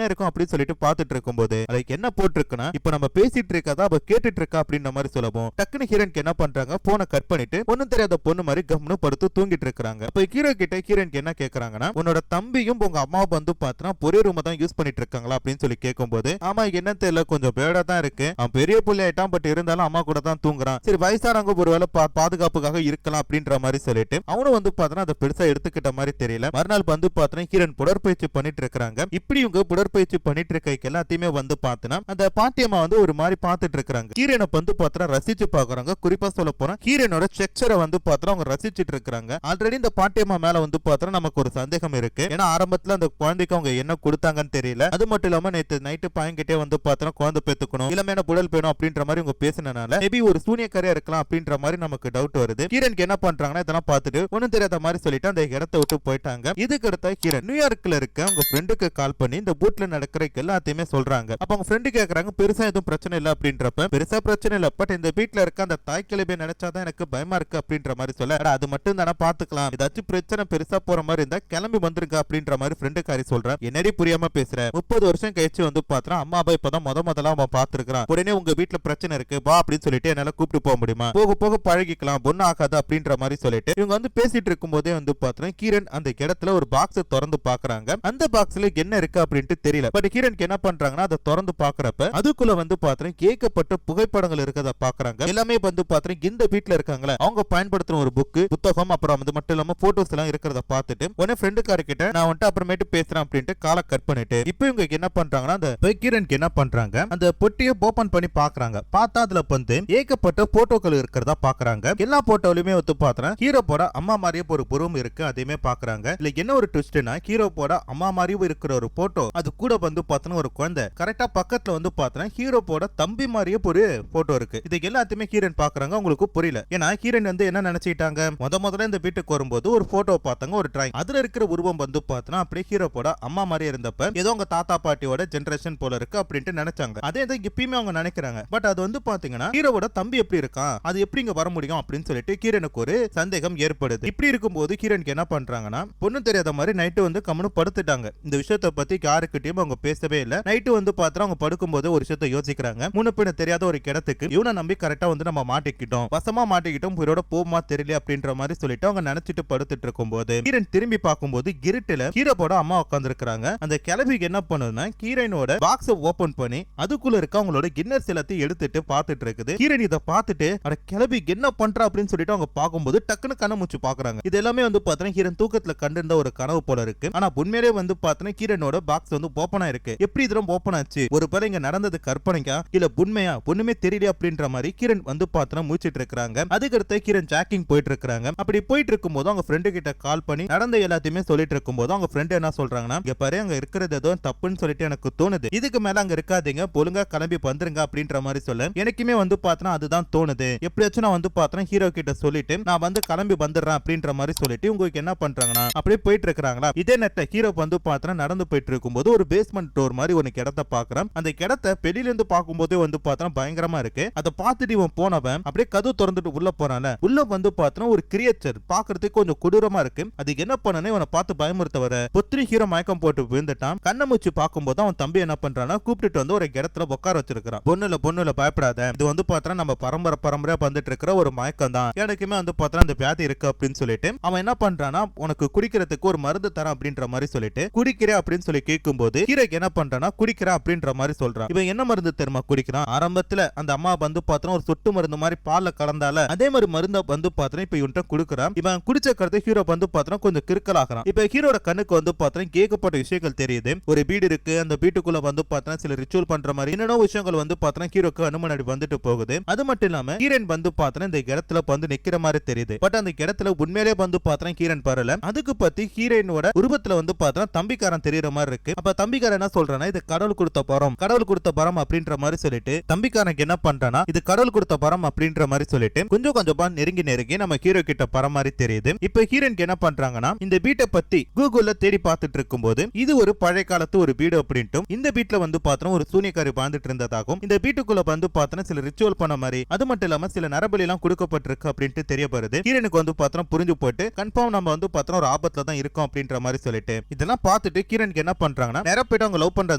இருக்கும் அப்படின்னு சொல்லிட்டு பாத்துட்டு இருக்கும்போது அதுக்கு என்ன போட்டிருக்குன்னா, இப்ப நம்ம பேசிட்டு இருக்கதா அவ கேட்டுட்டு இருக்கா அப்படின்ற மாதிரி சொல்லவும் டக்குனு ஹீரோனுக்கு என்ன பண்றாங்க, போனை கட் பண்ணிட்டு ஒண்ணும் தெரியாத பொண்ணு மாதிரி கம்னு படுத்து தூங்கிட்டு இருக்காங்க. அப்ப ஹீரோ கிட்ட ஹீரோனுக்கு என்ன கேக்குறாங்கன்னா, உன்னோட தம்பியும் உங்க அம்மாவும் வந்து பாத்தீங்கன்னா ஒரே ரூம் தான் யூஸ் பண்ணிட்டு இருக்காங்களா அப்படின்னு சொல்லி கேட்கும்போது, ஆமா என்ன தெரியல கொஞ்சம் பேடா தான் இருக்கு, அவன் பெரிய புள்ளி ஆயிட்டான், பட் இருந்தாலும் அம்மா கூட தான் தூங்குறான், சரி வயசானவங்க ஒருவேளை பாதுகாப்புக்காக இருக்கலாம் அப்படின்ற மாதிரி சொல்லிட்டு அவனும் வந்து பாத்தீங்கன்னா அதை பெருசா எடுத்துக்கிட்ட மாதிரி தெரியல. மறுநாள் வந்து பாத்தீங்கன்னா ஹீரோன் உடற்பயிற்சி பண்ணிட்டு இருக்காங்க. இப்படி இவங்க உடற்பயிற்சி பண்ணிட்டு இருக்க எல்லாத்தையுமே வந்து பாத்தீங்கன்னா அந்த பாட்டியம்மா வந்து ஒரு மாதிரி பாத்துட்டு இருக்காங்க. ஹீரோனை வந்து பாத்தீங்கன்னா ரசிச்சு பாக்குறாங்க. குறிப்பா சொல்ல போனா ஹீரோனோட ஸ்ட்ரக்சரை வந்து பாத்தீங்கன்னா அவங்க ரசிச்சிட்டு இருக்காங்க. ஆல்ரெடி இந்த பாட்டியம்மா மேல வந்து பாத்தீங்கன்னா நமக்கு ஒரு சந்தேகம் இருக்கு. ஏன்னா ஆரம்பத்துல அந்த குழந்தைக்கு அவங்க என்ன கொடுத்தாங்கன்னு தெரியல. அது மட்டும் இல்லாம நேத்து நைட்டு பையன்கிட்டே வந்து பாத்தீங்கன்னா குழந்தை பெத்துக்கணும், இளமையான புடல் வேணும் அப்படின்ற மாதிரி அவங்க பேசினால மேபி ஒரு சூனியக்காரியா இருக்கலாம் அப்படின்ற மாதிரி நமக்கு டவுட் வருது. ஹீரோனுக்கு என்ன பண்றாங்கன்னா இதெல்லாம் பார்த்துட்டு ஒன்னும் தெரியாத மாதிரி சொல்லிட்டு அந்த இடத்தை விட்டு போயிட்டாங்க. இதுக்கு அடுத்த ஹீரோ நியூயார்க்ல இருக்க அவங்க ஃப்ரெண்டுக்கு கால் பண்ணி இந்த பூட்ல நடக்கிற எல்லாத்தையுமே சொல்றாங்க. அப்ப அவங்க ஃப்ரெண்டு கேக்குறாங்க, பெருசா எதுவும் பிரச்சனை இல்ல அப்படின்றப்ப, பெருசா பிரச்சனை இல்ல, பட் இந்த வீட்ல இருக்க அந்த தாய் கிளவியை நினைச்சாதான் எனக்கு பயமா இருக்கு அப்படின்ற மாதிரி சொல்ல, அது மட்டும் தானே பாத்துக்கலாம், ஏதாச்சும் பிரச்சனை பெருசா போற மாதிரி இருந்தா கிளம்பி வந்துருங்க அப்படின்ற மாதிரி ஃப்ரெண்டுக்காரி சொல்ற. என்னடி புரியாம பேசுற, 30 வருஷம் கழிச்சு வந்து பாத்துறா அம்மா அப்பா இப்பதான் முதல்ல அவன் பாத்துருக்கான், உடனே உங்க வீட்டுல பிரச்சனை இருக்கு வா அப்படின்னு சொல்லிட்டு என்னால கூப்பிட்டு போக முடியுமா, போக போக பழகிக்கலாம், பொண்ணு ஆகாது அப்படின்ற மாதிரி சொல்லிட்டு இவங்க வந்து பேசிட்டு இருக்கும் போதே வந்து பாத்துறேன் கிரண் அந்த இடத்துல ஒரு பாக்ஸ் திறந்து பாக்குறாங்க. அந்த பாக்ஸ்ல என்ன இருக்கு அப்படின்ட்டு தெரியல. பட் ஹீரோனுக்கு என்ன பண்றாங்கன்னா அதை திறந்து பாக்குறப்ப அதுக்குள்ள வந்து பாத்தீங்கன்னா கேட்கப்பட்ட புகைப்படங்கள் இருக்கத பாக்குறாங்க. எல்லாமே வந்து பாத்தீங்கன்னா இந்த வீட்ல இருக்காங்களே அவங்க பயன்படுத்துற ஒரு புத்தகம் அப்புறம் அது மட்டும் இல்லாம போட்டோஸ் எல்லாம் இருக்கிறத பார்த்துட்டு உடனே ஃப்ரெண்டுக்கார கிட்ட நான் வந்துட்டு அப்புறமேட்டு பேசுறேன் அப்படின்ட்டு காலை கட் பண்ணிட்டு இப்போ இவங்க என்ன பண்றாங்கன்னா அந்த ஹீரோனுக்கு என்ன பண்றாங்க அந்த பொட்டியை ஓபன் பண்ணி பாக்குறாங்க. பார்த்தா அதுல வந்து ஏகப்பட்ட போட்டோக்கள் இருக்கிறதா பாக்குறாங்க. எல்லா போட்டோலயுமே வந்து பாத்தீங்கன்னா ஹீரோ போட அம்மா மாதிரியே ஒரு புறம் இருக்கு, அதையுமே பாக்குறாங்க. இல்ல என்ன ஒரு ட்விஸ்ட்னா ஹீரோ போட அம்மா மாதிரியும் இருக்கிற ஒரு போட்டோ, அது கூட வந்து பாத்தீங்கன்னா ஒரு குழந்தை கரெக்டா பக்கத்துல வந்து பாத்தீங்கன்னா ஹீரோ போட தம்பி மாதிரியே ஒரு போட்டோ இருக்கு. இது எல்லாத்தையுமே ஹீரோன் பாக்குறாங்க. உங்களுக்கு புரியல, ஏன்னா ஹீரோன் வந்து என்ன நினைச்சிட்டாங்க, முதல்ல இந்த வீட்டுக்கு வரும்போது ஒரு போட்டோ பார்த்தாங்க, ஒரு டிராயிங், அதுல இருக்கிற உருவம் வந்து பாத்தீங்கன்னா அப்படியே ஹீரோ போட அம்மா மாதிரி இருந்தப்ப ஏதோ உங்க தாத்தா பாட்டியோட ஜெனரேஷன் போல இருக்கு அப்படின்ட்டு நினைச்சாங்க. அதே தான் இப்பயுமே அவங்க நினைக்கிறாங்க. பட் அது வந்து பாத்தீங்கன்னா ஹீரோவோட தம்பி எப்படி இருக்கான், அது எப்படி இங்க வர முடியும் அப்படின்னு சொல்லிட்டு ஹீரோனுக்கு ஒரு சந்தேகம் ஏற்படுது. இப்படி இருக்கும்போது ஹீரோனுக்கு என்ன பண்றாங்கன்னா பொண்ணு தெரியாத மாதிரி நைட்டு வந்து கம்முனு படுத்துட்டாங்க. இந்த விஷயத்தை பத்தி யாருக்கிட்டையும் அவங்க பேசவே இல்ல. நைட்டு வந்து பாத்தா அவங்க படுக்கும்போது ஒரு விஷயத்தை யோசிக்கிறாங்க. முன்ன பின்ன தெரியாத ஒரு கிடத்துக்கு இவனை நம்பி கரெக்டா வந்து நம்ம மாட்டிக்கிட்டோம், வசமா மாட்டிக்கிட்டோம், உயிரோட போமா தெரியல அப்படின்ற மாதிரி சொல்லிட்டு அவங்க நினைச்சிட்டு படுத்துட்டு இருக்கும்போது ஹீரோன் திரும்பி பார்க்கும்போது கிரிட்டுல ஹீரோவோட அம்மா உட்கார்ந்து இருக்காங்க. அந்த கிளவிக்கு என்ன பண்ணுதுன்னா ஹீரோனோட பாக்ஸ் ஓபன் பண்ணி அதுக்குள்ள இருக்க அவங்களோட கின்னர்ஸ் எல்லாத்தையும் எடுத்துட்டு பாத்துட்டு இருக்குது. ஹீரோன் இதை பார்த்துட்டு அட கிளவி என்ன பண்றா அப்படின்னு சொல்லிட்டு அவங்க பார்க்கும்போது டக்குன்னு கண்ண மூச்சு பாக்குறாங்க. இது எல்லாமே வந்து பாத்தீங்கன்னா ஹீரோன் தூக்கத்துல கண்டிருந்த ஒரு கனவு போல இருக்கு. ஆனா உண்மையிலே வந்து பாத்தீங்கன்னா ஹீரோனோட பாக்ஸ் வந்து ஓபன் ஆயிருக்கு. எப்படி இதெல்லாம் ஓபன் ஆச்சு, ஒரு பேர் இங்க நடந்தது கற்பனைக்கா இல்ல உண்மையா ஒண்ணுமே தெரியல அப்படின்ற மாதிரி கிரண் வந்து பாத்தீங்கன்னா மூச்சிட்டு இருக்காங்க. அதுக்கடுத்து கிரண் ஜாக்கிங் போயிட்டு இருக்காங்க. அப்படி போயிட்டு இருக்கும்போது அவங்க ஃப்ரெண்டு கிட்ட கால் பண்ணி நடந்த எல்லாத்தையுமே சொல்லிட்டு இருக்கும்போது அவங்க ஃப்ரெண்ட் என்ன சொல்றாங்கன்னா, இங்க பாரு அங்க இருக்கிறது ஏதோ தப்புன்னு சொல்லிட்டு எனக்கு தோணுது, இதுக்கு மேல அங்க இருக்காதீங்க, ஒழுங்கா கிளம்பி வந்துருங்க அப்படின்ற மாதிரி சொல்ல எனக்குமே வந்து பாத்தீங்கன்னா அதுதான் தோணுது. எப்படியாச்சும் நான் வந்து பாத்தீங்கன்னா ஹீரோ கிட்ட சொல்லிட்டு நான் வந்து கிளம்பி வந்துடுறேன் அப்படின்ற மாதிரி சொல்லிட்டு உங்களுக்கு என்ன பண்றாங்கன்னா அப்படியே போயிட்டு இருக்காங்களா. இதே நேரத்துல ஹீரோ வந்து பாத்தீங்கன்னா நடந்து போயிட்டு இருக்கும்போது ஒரு பேஸ்மெண்ட் டோர் மாதிரி ஒரு இடத்தை பாக்குறேன். அந்த இடத்தை வெளியில இருந்து பார்க்கும்போதே வந்து பாத்தீங்கன்னா பயங்கரமா இருக்கு. அதை பார்த்துட்டு இவன் போனவன் அப்படியே கதவு திறந்துட்டு உள்ள போறான்ல, உள்ள வந்து பாத்தீங்கன்னா ஒரு கிரியேச்சர் பாக்குறதுக்கு கொஞ்சம் கொடூரமா இருக்கு. அது என்ன பண்ணனே இவனை பார்த்து பயமுறுத்த வர பொத்திரி ஹீரோ மயக்கம் போட்டு விழுந்துட்டான். கண்ணை மூச்சு பார்க்கும்போது அவன் தம்பி என்ன பண்றானா கூப்பிட்டு வந்து ஒரு இடத்துல உட்கார வச்சிருக்கான். பொண்ணுல பயப்படாத, இது வந்து பார்த்தா நம்ம பரம்பரையா வந்துட்டு இருக்கிற ஒரு மயக்கம் தான், எனக்குமே வந்து பார்த்தா அந்த வியாதி இருக்கு அப்படின்னு சொல்லிட்டு அவன் என்ன பண்றானா உனக்கு குடிக்கிறதுக்கு ஒரு மருந்து தரேன் அப்படின்ற மாதிரி சொல்லிட்டு குடிக்கிறேன் அப்படின்னு சொல்லி கேட்கும் போது ஹீரோக்கு என்ன பண்றானா குடிக்கிறேன் அப்படின்ற மாதிரி சொல்றான். இவன் என்ன மருந்து தெரியுமா குடிக்கிறான்? ஆரம்பத்துல அந்த அம்மா வந்து பார்த்தா ஒரு சொட்டு மருந்து மாதிரி பால்ல கலந்தால அதே மாதிரி மருந்த வந்து பார்த்தா இப்ப இவன்ட்ட குடுக்குறான். இவன் குடிச்ச கருத்து ஹீரோ வந்து பார்த்தா கொஞ்சம் கிறுக்கலாகிறான். இப்ப ஹீரோட கண்ணுக்கு வந்து பார்த்தா கேட்கப்பட்ட விஷயங்கள் தெரியுது. ஒரு வீடு இருக்கு, அந்த வீட்டுக்குள்ள வந்து பார்த்தா சில ரிச்சுவல் பண்ற மாதிரி என்னென்ன விஷயங்கள் வந்து பார்த்தா ஹீரோக்கு அனுமதி வந்துட்டு போகுது. அது மட்டும் இல்லாம ஹீரோயின் வந்து பார்த்தா இந்த இடத்துல வந்து நிக்கிற மாதிரி தெரியுது. பட் அந்த இடத்துல உண்மையிலே வந்து பார்த்தா ஹீரோயின் பரல. அதுக்கு பத்தி ஹீரோயினோட உருவத்துல வந்து பார்த்தா தம்பிக்காரன் தெரியற மாதிரி இருக்கு. அப்ப தம்பிக்காரன் என்ன சொல்றானா இது கடவுள் கொடுத்த பரம் அப்படின்ற மாதிரி சொல்லிட்டு தம்பிக்காரனுக்கு என்ன பண்றானா இது கடவுள் கொடுத்த பரம் அப்படின்ற மாதிரி சொல்லிட்டு கொஞ்சம் கொஞ்சமா நெருங்கி நம்ம ஹீரோ கிட்ட பரம் மாதிரி தெரியுது. இப்ப ஹீரோயினுக்கு என்ன பண்றாங்கன்னா இந்த வீட்டை பத்தி கூகுள்ல தேடி பார்த்துட்டு இருக்கும்போது இது ஒரு பழைய காலத்து ஒரு வீடு அப்படின்ட்டு இந்த வீட்டுல வந்து பார்த்தா ஒரு சூனியக்காரி வாழ்ந்துட்டு இருந்ததாகவும் இந்த வீட்டுக்குள்ள வந்து பார்த்தா சில ரிச்சுவல் பண்ண மாதிரி அது மட்டும் இல்லாம சில நரபலி எல்லாம் கொடுக்கப்பட்டிருக்கு அப்படின்ட்டு தெரிய வருது. ஹீரோனுக்கு வந்து பார்த்தா புரிஞ்சு போட்டு கன்ஃபார்ம் நம்ம வந்து பார்த்தா ஒரு ஆபத்துல தான் இருக்கோம் அப்படின்ற மாதிரி சொல்லிட்டு இதெல்லாம் பார்த்துட்டு ஹீரோனுக்கு என்ன பண்றாங்கன்னா நேரா போயிட்டு அவங்க லவ் பண்ற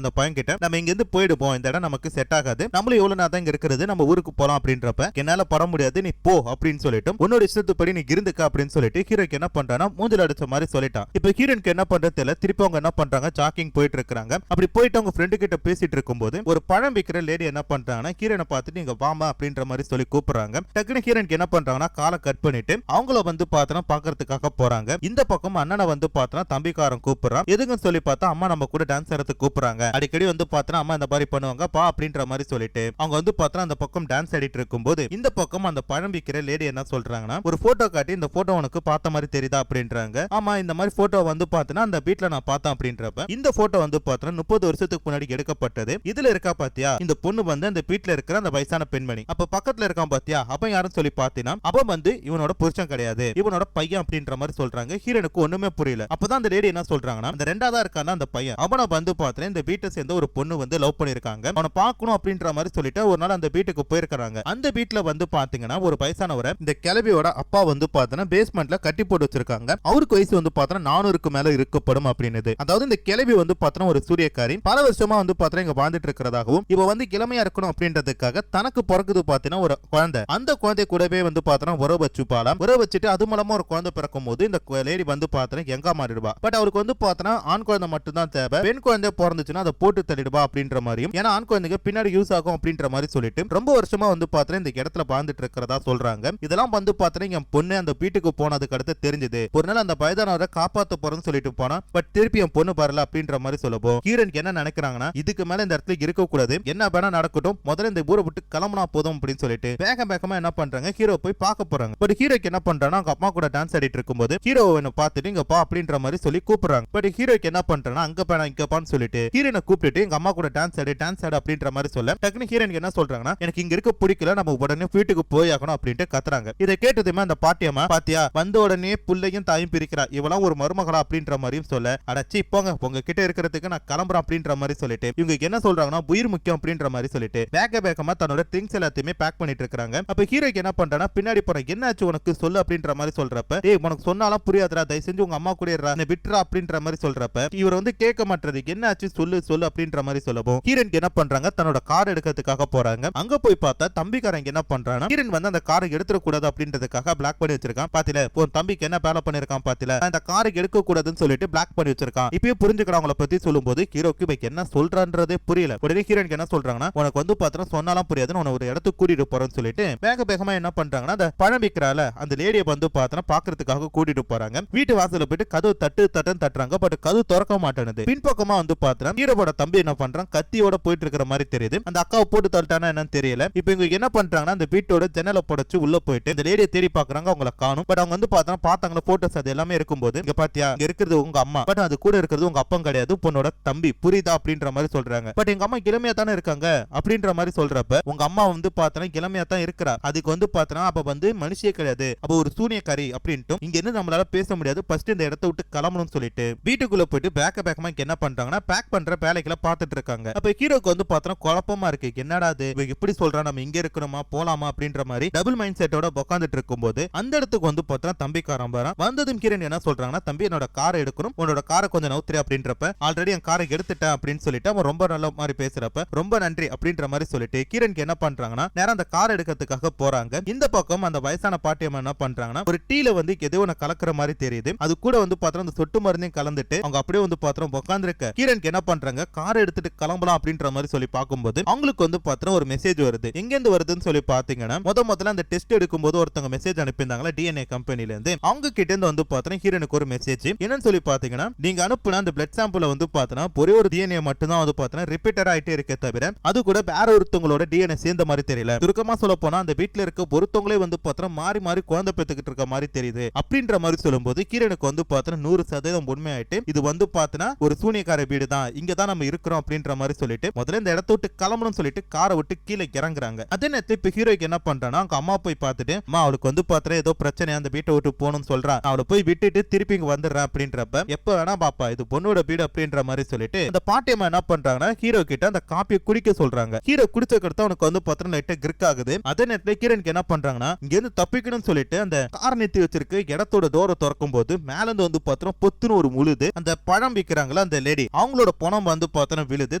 அந்த பையன் கிட்ட நம்ம இங்க இருந்து போயிடுவோம், இந்த இடம் நமக்கு செட் ஆகாது, நம்மளும் எவ்வளவு நேரம் இங்க இருக்கிறது, நம்ம ஊருக்கு போலாம் அப்படின்றப்ப என்னால பட முடியாது நீ போ அப்படின்னு சொல்லிட்டு உன்னோட இஷ்டத்துப்படி நீ இருந்துக்க அப்படின்னு சொல்லிட்டு ஹீரோக்கு என்ன பண்றானா மூஞ்சில அடிச்ச மாதிரி சொல்லிட்டான். இப்ப ஹீரோனுக்கு என்ன பண்றது தெரியல. திருப்பி அவங்க என்ன பண்றாங்க ஜாக்கிங் போயிட்டு இருக்காங்க. அப்படி போயிட்டு அவங்க ஃப்ரெண்டு கிட்ட பேசிட்டு இருக்கும்போது ஒரு பழம் விக்கிற லேடி என்ன பண்றாங்கன்னா ஹீரோனை பார்த்துட்டு நீங்க வாமா அப்படின்ற மாதிரி சொல்லி கூப்பிடுறாங்க. டக்குனு ஹீரோனுக்கு என்ன பண்றாங்கன்னா காலை கட் பண்ணிட்டு அவங்கள வந்து பார்த்தா பாக்குறதுக்காக போறாங்க. இந்த பக்கம் அண்ணனை வந்து பார்த்தா தம்பிக்காரன் கூப்பிடுறான். எதுக்குன்னு சொல்லி பார்த்தா அம்மா நம்ம கூட டான்ஸ் ஆடுறதுக்கு கூப்பிடுறாங்க. அடிக்கடி வந்து பார்த்தா அம்மா இந்த மாதிரி பண்ணுவாங்க பா அப்படின்ற மாதிரி சொல்லிட்டு அவங்க வந்து பார்த்தா அந்த பக்கம் டான்ஸ் ஆடிட்டு இருக்கும்போது இந்த பக்கம் அந்த பழம் விக்கிற லேடி என்ன சொல்றாங்கன்னா ஒரு போட்டோ காட்டி இந்த போட்டோ உனக்கு பார்த்த மாதிரி தெரியுதா அப்படின்றாங்க. ஆமா இந்த மாதிரி போட்டோ வந்து பார்த்தா அந்த வீட்ல நான் பார்த்தேன் அப்படின்றப்ப இந்த போட்டோ வந்து பார்த்தா 30 வருஷத்துக்கு முன்னாடி எடுக்கப்பட்டது. இதுல இருக்கா பாத்தியா இந்த பொண்ணு வந்து அந்த வீட்ல இருக்கிற அந்த வயசான பெண்மணி. அப்ப பக்கத்துல இருக்கான் பாத்தியா அப்ப யாரும் சொல்லி பாத்தீங்கன்னா அப்ப வந்து இவனோட புருஷன் கிடையாது, இவனோட பையன் அப்படின்ற மாதிரி சொல்றாங்க. ஹீரோனுக்கு ஒண்ணுமே புரியல. அப்பதான் அந்த லேடி என்ன சொல்றாங்கன்னா அந்த ரெண்டாவதா இருக்கான அந்த பையன் அவனை வந்து பார்த்தா இந்த வீட்டை சேர்ந்த ஒரு பொண்ணு வந்து லவ் பண்ணிருக்காங்க, அவனை பார்க்கணும் அப்படின்ற மாதிரி சொல்லிட்டு ஒரு நாள் அந்த வீட்டுக்கு போயிருக்காங்க. அந்த வீட்டுல வந்து பாத்தீங்கன்னா ஒரு வயசானவரை இந்த கிளவியோட அப்பா வந்து பார்த்தா பேஸ்மெண்ட்ல கட்டி போட்டு வச்சிருக்காங்க. அவருக்கு வயசு வந்து பார்த்தா 400க்கு மேல இருக்கப்படும் அப்படின்னு. அதாவது இந்த கிளவி வந்து பார்த்தா ஒரு சூரியக்காரி பல வருஷமா வந்து பார்த்தா இங்க வாழ்ந்துட்டு இருக்கிறதாகவும் இவ வந்து இளமையா இருக்கணும் அப்படின்றதுக்காக தனக்கு பிறகுது பார்த்தீங்கன்னா ஒரு குழந்தை, அந்த குழந்தை கூடவே வந்து பார்த்தா உறவு வச்சுப்பாலாம். உறவு வச்சுட்டு அது மூலமா ஒரு குழந்தை பிறக்கும் போது இந்த லேடி வந்து பார்த்தா எங்க மாறிடுவா. பட் அவருக்கு வந்து பார்த்தா ஆண் குழந்தை மட்டும் தான் தேவை, பெண் குழந்தை பிறந்துச்சுன்னா அதை போட்டு தள்ளிடுவா அப்படின்ற மாதிரியும் ஏன்னா ஆண் குழந்தைங்க பின்னாடி யூஸ் ஆகும் அப்படின்ற மாதிரி சொல்லிட்டு ரொம்ப வருஷமா வந்து பார்த்தா இந்த இடத்துல வாழ்ந்துட்டு இருக்கிறதா சொல்றாங்க. இதெல்லாம் வந்து பார்த்தா என் பொண்ணு அந்த வீட்டுக்கு போனதுக்கு அடுத்து தெரிஞ்சது. ஒரு நாள் அந்த வயதானவரை காப்பாத்த போறேன்னு சொல்லிட்டு போனா பட் திருப்பி என் பொண்ணு வரல அப்படின்ற மாதிரி சொல்லப்போம். ஹீரோனுக்கு என்ன நினைக்கிறாங்கன்னா இதுக்கு மேல இந்த இடத்துல இருக்க கூடாது, என்ன வேணா நடக்கட்டும், முதல்ல இந்த ஊரை விட்டு கிளம்புனா போதும் அப்படின்னு சொல்லிட்டு வேகமா என்ன பண்றாங்க ஹீரோ போய் பார்க்க போறாங்க. பட் ஹீரோக்கு என்ன பண்றானா அவங்க அம்மா கூட டான்ஸ் ஆடிட்டு இருக்கும்போது ஹீரோவை பார்த்துட்டு இங்க பா அப்படின்ற மாதிரி சொல்லி கூப்பிடுறாங்க. பட் ஹீரோக்கு என்ன பண்றானா அங்க போனா இங்க பான்னு சொல்லிட்டு ஹீரோனை கூப்பிட்டு எங்க அம்மா கூட டான்ஸ் ஆடு அப்படின்ற மாதிரி சொல்ல டக்குனு ஹீரோனுக்கு என்ன சொல்றாங்கன்னா எனக்கு இங்க இருக்க பிடிக்கல, நம்ம உடனே வீட்டுக்கு போய் ஆகணும் அப்படின்ட்டு கத்துறாங்க. இதை கேட்டதுமே அந்த பாட்டியம்மா பாத்தியா வந்த உடனே புள்ளையும் தாயும் பிரிக்கிறா, இவெல்லாம் ஒரு மருமகளா அப்படின்ற மாதிரியும் சொல்ல அடச்சி போங்க உங்க கிட்ட இருக்கிறதுக்கு நான் கிளம்புறேன் அப்படின்ற மாதிரி சொல்லிட்டு இவங்க என்ன சொல்றாங்கன்னா உயிர் முக்கியம் அப்படின்ற மாதிரி சொல்லிட்டு வேகமா தன்னோட திங்ஸ் எல்லாத்தையுமே பேக் பண்ணிட்டு இருக்காங்க. அப்ப ஹீரோக்கு என்ன பண்றானா பின்னாடி போற என்னாச்சு உனக்கு சொல்லு அப்படின்ற மாதிரி சொல்றப்ப ஏய் உனக்கு சொன்னாலும் புரியாதுடா, தயவு செஞ்சு உங்க அம்மா கூட விட்டுறா அப்படின்ற மாதிரி சொல்றப்ப இவர் வந்து கேட்க மாட்டது என்னாச்சு சொல்லு அப்படின்ற மாதிரி சொல்லவும் ஹீரோனுக்கு என்ன பண்றாங்க தன்னோட கார் எடுக்கிறதுக்காக போறாங்க. அங்க போய் பார்த்தா தம்பிக்காரங்க என்ன பண்றாங்க ஹீரோன் வந்து அந்த காரை எடுத்துட கூடாது அப்படின்றதுக்காக பிளாக் பண்ணி வச்சிருக்கான். பாத்தில உன் தம்பிக்கு என்ன வேலை பண்ணிருக்கான் பாத்தில அந்த காரை எடுக்க கூடாதுன்னு சொல்லிட்டு பிளாக் பண்ணி வச்சிருக்கான். இப்பயே புரிஞ்சுக்கிறவங்கள பத்தி சொல்லும்போது ஹீரோக்கு என்ன சொல்றான்றதே புரியல. உடனே ஹீரோனுக்கு என்ன சொல்றாங்கன்னா உனக்கு வந்து பார்த்தா சொன்னாலும் புரியாதுன்னு உன ஒரு இடத்துக்கு கூட்டிட்டு போறேன்னு சொல்லிட்டு வேகமா என்ன பண்றாங்கன்னா அந்த பழம் விக்கிறால அந்த லேடியை வந்து பார்த்தா பாக்குறதுக்காக கூட்டிட்டு போறாங்க. வீட்டு வாசல்ல போயிட்டு கதவு தட்டுன்னு தட்டுறாங்க. பட் கதவு திறக்க மாட்டேனுது. பின்பக்கமா வந்து பார்த்தா ஹீரோவோட தம்பி என்ன பண்றான் கத்தியோட போயிட்டு இருக்கிற மாதிரி தெரியுது. அந்த அக்காவை போட்டு தள்ளிட்டானா என்னன்னு தெரியல. இப்போ இவங்க என்ன பண்றாங்கன்னா அந்த வீட்டோட ஜன்னலை புடைச்சு உள்ள போயிட்டு இந்த லேடியை தேடி பாக்குறாங்க, அவங்கள காணும். பட் அவங்க வந்து பார்த்தாங்களா போட்டோஸ் அது எல்லாமே இருக்கும்போது இங்க பாத்தியா இங்க இருக்கிறது உங்க அம்மா, பட் அது கூட இருக்கிறது உங்க அப்பா கிடையாது, பொண்ணோட தம்பி, புரியுதா அப்படின்ற மாதிரி சொல்றாங்க. பட் எங்க அம்மா இளமையா தானே இருக்காங்க அப்படின்ற மாதிரி சொல்றப்ப உங்க அம்மா வந்து பார்த்தா இளமையா தான் இருக்கிறா, அதுக்கு வந்து பார்த்தா அப்ப வந்து மனுஷியே கிடையாது, அப்ப ஒரு சூனியக்காரி அப்படின்ட்டு இங்க என்ன நம்மளால பேச முடியாது, ஃபர்ஸ்ட் இந்த இடத்தை விட்டு கிளம்பணும்னு சொல்லிட்டு வீட்டுக்குள்ள போயிட்டு பேக்கமா என்ன பண்றாங்கன்னா பேக் பண்ற வேலைகளை பார்த்துட்டு இருக்காங்க. அப்ப ஹீரோக்கு வந்து பார்த்தா குழப்பமா இருக்கு, என்னடா அது எப்படி சொல்றா நம்ம இங்க இருக்கணுமா போலாமா அப்படின்ற மாதிரி டபுள் மைண்ட் செட்டோட உட்காந்துட்டு இருக்கும்போது அந்த இடத்துக்கு வந்து பார்த்தா தம்பிக்காரன் வரான். வந்ததும் ஹீரோன் என்ன சொல்றாங்கன்னா தம்பி என்னோட காரை எடுக்கணும், உன்னோட காரை கொஞ்சம் நவுத்துரு அப்படின்றப்ப ஆல்ரெடி என் காரை எடுத்துட்டேன் அப்படின்னு சொல்லிட்டு அவன் ரொம்ப நல்ல மாதிரி பேசுறப்ப ரொம்ப நன்றி அப்படின்ற மாதிரி சொல்லிட்டு கிரண்க்கு என்ன பண்றாங்கன்னா நேரம் அந்த கார் எடுக்கிறதுக்காக போறாங்க. இந்த பக்கம் அந்த வயசான பாட்டியம்மா என்ன பண்றாங்கன்னா ஒரு டீல வந்து எதோ ஒன்று கலக்குற மாதிரி தெரியுது. அது கூட வந்து பாத்திரம் அந்த சொட்டு மருந்தையும் கலந்துட்டு அவங்க அப்படியே வந்து பாத்திரம் உட்காந்துருக்க கிரண்க்கு என்ன பண்றாங்க கார் எடுத்துட்டு கிளம்பலாம் அப்படின்ற மாதிரி சொல்லி பார்க்கும்போது அவங்களுக்கு வந்து பாத்திரம் ஒரு மெசேஜ் வருது. எங்க இருந்து வருதுன்னு சொல்லி பாத்தீங்கன்னா முதல்ல அந்த டெஸ்ட் எடுக்கும்போது ஒருத்தவங்க மெசேஜ் அனுப்பியிருந்தாங்களா டிஎன்ஏ கம்பெனில இருந்து, அவங்க கிட்ட இருந்து வந்து பாத்திரம் ஹீரோனுக்கு ஒரு மெசேஜ் என்னன்னு சொல்லி பாத்தீங்கன்னா நீங்க அனுப்புன அந்த பிளட் சாம்பிள் வந்து பாத்தீங்கன்னா ஒரே ஒரு டிஎன்ஏ மட்டும் தான் வந்து பாத்தீங்கன்னா ரிப்பீட்டட் ஆயிட்டே இருக்கே தவிர அது கூட வேற ஒருத்தவங்களோட டிஎன்ஏ சேர்ந்த மாதிரி தெரியல. சுருக்கமா சொல்ல போனா அந்த வீட்டுல இருக்க ஒருத்தவங்களே வந்து பாத்திரம் மாறி மாறி குழந்தை பெத்துக்கிட்டு இருக்க மாதிரி தெரியுது அப்படின்ற மாதிரி சொல்லும்போது கிரணுக்கு வந்து பாத்திரம் 100% உண்மையாயிட்டு இது வந்து பாத்தினா ஒரு சூனியக்கார வீடு தான், இங்க தான் நம்ம இருக்கிறோம் அப்படின்ற மாதிரி சொல்லிட்டு முதல்ல இந்த இடத்த விட்டு கிளம்பணும் சொல்லிட்டு காரை விட்டு கீழே இறங்குறாங்க. அதே நேரத்தில் இப்ப ஹீரோக்கு என்ன பண்றான்னா அவங்க அம்மா போய் பார்த்துட்டு அம்மா அவளுக்கு வந்து பாத்திரம் ஏதோ பிரச்சனை அந்த வீட்டை விட்டு போகணும்னு சொல்றான், அவளை போய் விட்டுட்டு திருப்பி இங்க வந்துடுறேன் அப்படின்றப்ப எப்ப வேணா பாப்பா இது பொண்ணோட வீடு அப்படின்ற மாதிரி சொல்லிட்டு அந்த பாட்டியம்மா என்ன பண்றாங்கன்னா ஹீரோ கிட்ட அந்த காப்பியை குடிக்க சொல்றாங்க. ஹீரோ குடிச்சக்கடுத்து அவனுக்கு வந்து பாத்திரம் லைட்டா கிரிக் ஆகுது. அதே நேரத்துல கிரணுக்கு என்ன பண்றாங்கன்னா இங்க இருந்து தப்பிக்கணும்னு சொல்லிட்டு அந்த கார் நிறுத்தி வச்சிருக்க இடத்தோட டோரை திறக்கும் போது மேல இருந்து வந்து பாத்திரம் பொத்துன்னு ஒரு முழுது அந்த பழம் விக்கிறாங்களா அந்த லேடி அவங்களோட பணம் வந்து பாத்திரம் விழுது.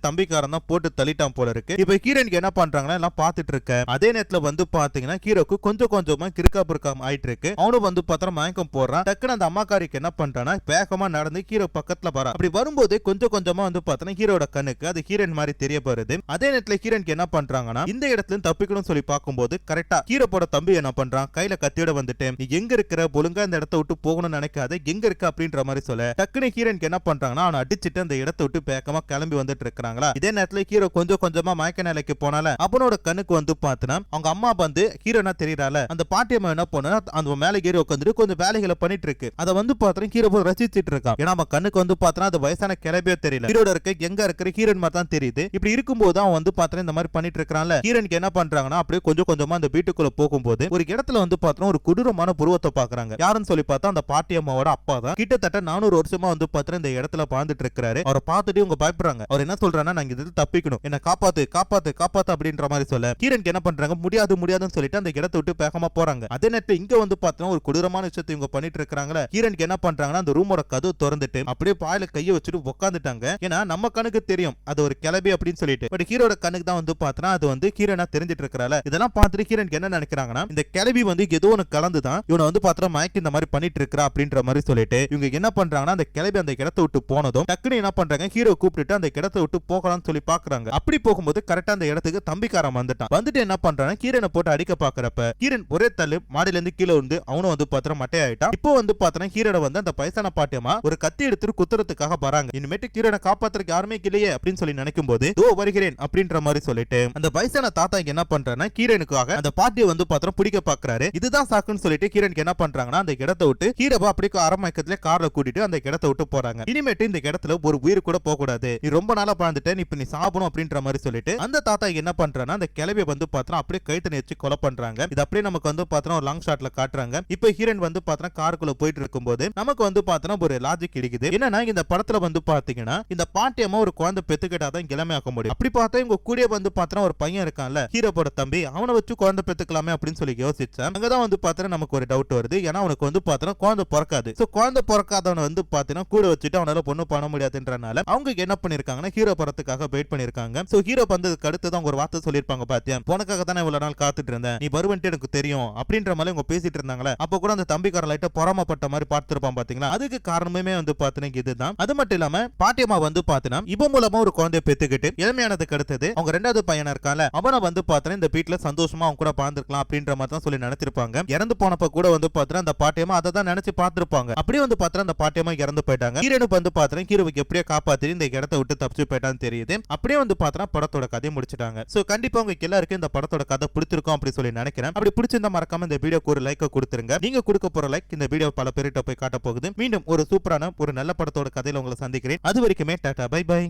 தம்பிக்காரன் தான் போட்டு தள்ளிட்டான் போல இருக்கு. இப்ப ஹீரோனுக்கு என்ன பண்றாங்கன்னா எல்லாம் பாத்துட்டு இருக்க. அதே நேரத்துல வந்து பாத்தீங்கன்னா ஹீரோக்கு கொஞ்சம் கொஞ்சமா கிறுக்கா பிறுக்காம ஆயிட்டு இருக்கு. அவனும் வந்து பாத்திரம் மயக்கம் போடுறான். டக்குன்னு அந்த அம்மாக்காரிக்கு என்ன பண்றான்னா வேகமா நடந்து ஹீரோ பக்கத்துல வரா. அப்படி வரும்போது கொஞ்சம் கொஞ்சமா வந்து பாத்தீங்கன்னா ஹீரோட கண்ணுக்கு அது ஹீரோயின் மாதிரி தெரிய வருது. அதே நேரத்துல ஹீரோனுக்கு என்ன பண்றாங்கன்னா இந்த இடத்துல தப்பிக்கணும் சொல்லி பார்க்கும்போது கரெக்டா ஹீரோ போட தம்பி என்ன பண்றான் கையில கத்தியோட வந்துட்டு நீ எங்க இருக்கிற ஒழுங்கா இந்த இடத்தை விட்டு போகணும்னு நினைக்காத எங்க இருக்க அப்படின்ற மாதிரி சொல்ல டக்குனு ஹீரோனுக்கு என்ன பண்றாங்கன்னா அவனை அடிச்சுட்டு அந்த இடத்தை விட்டு வேகமா கிளம்பி வந்துட்டு இருக்காங்களா. இதே நேரத்துல ஹீரோ கொஞ்சம் கொஞ்சமா மயக்க நிலைக்கு போனால அவனோட கண்ணுக்கு வந்து பாத்தினா அவங்க அம்மா வந்து ஹீரோனா தெரியறால அந்த பாட்டியம்மா என்ன பண்ணா அந்த மேல ஏறி உட்காந்துட்டு கொஞ்சம் வேலைகளை பண்ணிட்டு இருக்கு. அதை வந்து பாத்திரம் ஹீரோ ரசிச்சிட்டு இருக்கான். ஏன்னா அவன் கண்ணுக்கு வந்து பாத்தினா அது வயசான கிளம்பியோ தெரியல, ஹீரோட இருக்க எங்க இருக்கிற ஹீரோன் மாதிரி தான் தெரியுது. இப்படி இருக்கும்போது அவன் வந்து பாத்திரம் இந்த மாதிரி பண்ணிட்டு இருக்கான்ல. ஹீரோனுக்கு என்ன பண்றாங்கன்னா அப்படியே கொஞ்சம் கொஞ்சமா அந்த வீட்டுக்குள்ள போகும்போது ஒரு இடத்துல வந்து பாத்திரம் ஒரு கொடூரமான புருவத்தை பாக்குறாங்க. யாருன்னு சொல்லி பார்த்தா அந்த பாட்டியம்மாவோட அப்பா தான். கிட்டத்தட்ட 400 வருஷமா வந்து பாத்திரம் இந்த இடத்துல வாழ்ந்துட்டு இருக்காரு. அவரை பார்த்துட்டு இவங்க பயப்படுறாங்க. அவர் என்ன சொல்றாங்கன்னா நாங்க இதுல தப்பிக்கணும், என்ன காப்பாத்து காப்பாத்து காப்பாத்து அப்படின்ற மாதிரி சொல்ல ஹீரோனுக்கு என்ன பண்றாங்க முடியாது முடியாதுன்னு சொல்லிட்டு அந்த இடத்தை விட்டு வேகமா போறாங்க. அதே நேரத்தில் இங்க வந்து பாத்திரம் ஒரு கொடூரமான விஷயத்தை இவங்க பண்ணிட்டு இருக்காங்களா. ஹீரோனுக்கு என்ன பண்றாங்கன்னா அந்த ரூமோட கதவு திறந்துட்டு அப்படியே பாயில கையை வச்சுட்டு உட்காந்துட்டாங்க. ஏன்னா நம்ம கண்ணுக்கு தெரியும் அது ஒரு கிளம்பி அப்படின்னு சொல்லிட்டு, பட் ஹீரோட கண்ணுக்கு தான் வந்து பாத்திரம் அது வந்து ஹீரோனா தெரிஞ்சிட்டு இருக்கிறால. இதெல்லாம் பார்த்துட்டு ஹீரோனுக்கு என்ன நினைக்கிறாங்கன்னா இந்த கிளம்பி வந்து ஏதோ ஒன்று கலந்துதான் இவனை வந்து பாத்திரம் மயக்கி இந்த மாதிரி பண்ணிட்டு இருக்கிறா அப்படின்ற மாதிரி சொல்லிட்டு இவங்க என்ன பண்றாங்கன்னா அந்த கிளம்பி அந்த இடத்தை விட்டு போனதும் டக்குனு என்ன பண்றாங்க ஹீரோ கூப்பிட்டு அந்த இடத்தை விட்டு போகலாம்னு சொல்லி பாக்குறாங்க. அப்படி போகும்போது கரெக்டா அந்த இடத்துக்கு தம்பிக்காரன் வந்துட்டான். வந்துட்டு என்ன பண்றாங்க ஹீரோனை போட்டு அடிக்க பாக்குறப்ப ஹீரோன் ஒரே தள்ளு மாடியில இருந்து கீழே வந்து அவனும் வந்து பாத்திரம் மட்டையாயிட்டான். இப்போ வந்து பாத்திரம் ஹீரோட வந்து அந்த வயசான பாட்டியம்மா ஒரு கத்தி எடுத்துட்டு குத்துறதுக்காக வராங்க. இனிமேட்டு ஹீரோனை காப்பாத்துறதுக்கு யாருமே இல்லையே அப்படின்னு சொல்லி நினைக்கும் போது தோ வருகிறேன் அப்படின்ற மாதிரி சொல்லிட்டு அந்த வயசான தாத்தா என்ன பண்றாங்கன்னா ஹீரோனுக்காக அந்த பாட்டியை வந்து பாத்திரம் பிடிக்க பாக்குறாரு. இதுதான் சாக்குன்னு சொல்லிட்டு ஹீரோனுக்கு என்ன பண்றாங்கன்னா அந்த இடத்தை விட்டு ஹீரோவா அப்படி அரமயக்கத்துல கார்ல கூட்டிட்டு அந்த இடத்தை விட்டு போறாங்க. இனிமேட்டு இந்த இடத்துல ஒரு உயிர் கூட போக கூடாது, நீ ரொம்ப நாளா வாழ்ந்துட்ட, இப்ப நீ சாப்பிடணும் அப்படின்ற மாதிரி சொல்லிட்டு அந்த தாத்தா என்ன பண்றான்னா அந்த கிளவியை வந்து பாத்திரம் அப்படியே கைத்து நிறுத்தி கொலை பண்றாங்க. இது அப்படியே நமக்கு வந்து பாத்திரம் ஒரு லாங் ஷாட்ல காட்டுறாங்க. இப்ப ஹீரோன் வந்து பாத்திரம் காருக்குள்ள போயிட்டு இருக்கும்போது நமக்கு வந்து பாத்திரம் ஒரு லாஜிக் கிடைக்குது. என்னன்னா இந்த படத்துல வந்து பாத்தீங்கன்னா இந்த பாட்டியம்மா ஒரு குழந்தை பெத்துக்கிட்டாதான் இளமையாக்க முடியும். அப்படி பார்த்தா இவங்க கூட வந்து பாத்திரம் ஒரு பையன் இருக்கான்ல ஹீரோட தம்பி, அவனை வச்சு குழந்தை பெத்துக்கலாமே அப்படின்னு சொல்லி யோசிச்சேன். அங்கதான் வந்து பாத்திரம் நமக்கு ஒரு டவுட் வருது. ஏன்னா அவனுக்கு வந்து பாத்திரம் குழந்தை பிறக்காது. சோ குழந்தை பிறக்காதவனை வந்து பாத்தீங்கன்னா கூட வச்சுட்டு அவனால பொண்ணு பண்ண முடியாதுன்றனால அவங்க என்ன பண்ணிருக்காங்கன்னா ஹீரோ படத்துக்காக வெயிட் பண்ணிருக்காங்க. சோ ஹீரோ வந்ததுக்கு அடுத்து தான் ஒரு வார்த்தை சொல்லிருப்பாங்க, பாத்தியா உனக்காக தானே இவ்வளவு நாள் காத்துட்டு இருந்தேன், நீ வருவன்ட்டு எனக்கு தெரியும் அப்படின்ற மாதிரி அவங்க பேசிட்டு இருந்தாங்களே. அப்ப கூட அந்த தம்பிக்கார லைட்டா பொறாமப்பட்ட மாதிரி பார்த்திருப்பான் பாத்தீங்களா. அதுக்கு காரணமே வந்து பாத்தீங்கன்னா இதுதான். அது மட்டும் இல்லாம பாட்டியம்மா வந்து பாத்தீங்கன்னா இவ மூலமா ஒரு குழந்தைய பெத்துக்கிட்டு இளமையானதுக்கு அடுத்தது அவங்க ரெண்டாவது பையனா இருக்கால அவனை வந்து பாத்தீங்கன்னா இந்த வீட்டுல சந்தோஷமா அவங்க கூட பாந்துருக்கலாம் அப்படின்ற மாதிரி தான் சொல்லி நினைச்சிருப்பாங்க. இறந்து போனப்ப கூட வந்து பாத்தீங்கன்னா அந்த பாட்டியம்மா அதை தான் நினைச்சு பார்த்திருப்பாங்க. அப்படியே வந்து பாத்தீங்கன்னா அந்த பாட்டியம்மா இறந்து போயிட்டாங்க. ஹீரோனுக்கு வந்து பாத்தீங்கன்னா ஹீரோவுக்கு எப்படியே காப்பாத்தி இந்த இடத்தை விட்டு தப்பிச்சு போயிட்டான்னு தெரியுது. அப்படியே வந்து பாத்தீங்கன்னா படத்தோட கதையை முடிச்சிட்டாங்க. சோ கண்டிப்பா உங்களுக்கு எல்லாருக்கும் இந்த படத்தோட கதை பிடிச்சிருக்கும் அப்படி சொல்லி நினைக்கிறேன். அப்படி பிடிச்சிருந்தா மறக்காம இந்த வீடியோக்கு ஒரு லைக் கொடுத்துருங்க. நீங்க கொடுக்க போற லைக் இந்த வீடியோ பல பேர்கிட்ட போய் காட்ட போகுது. மீண்டும் ஒரு சூப்பரான ஒரு நல்ல படத்தோட கதையில உங்களை சந்திக்கிறேன். அது வரைக்குமே டாடா பை பை.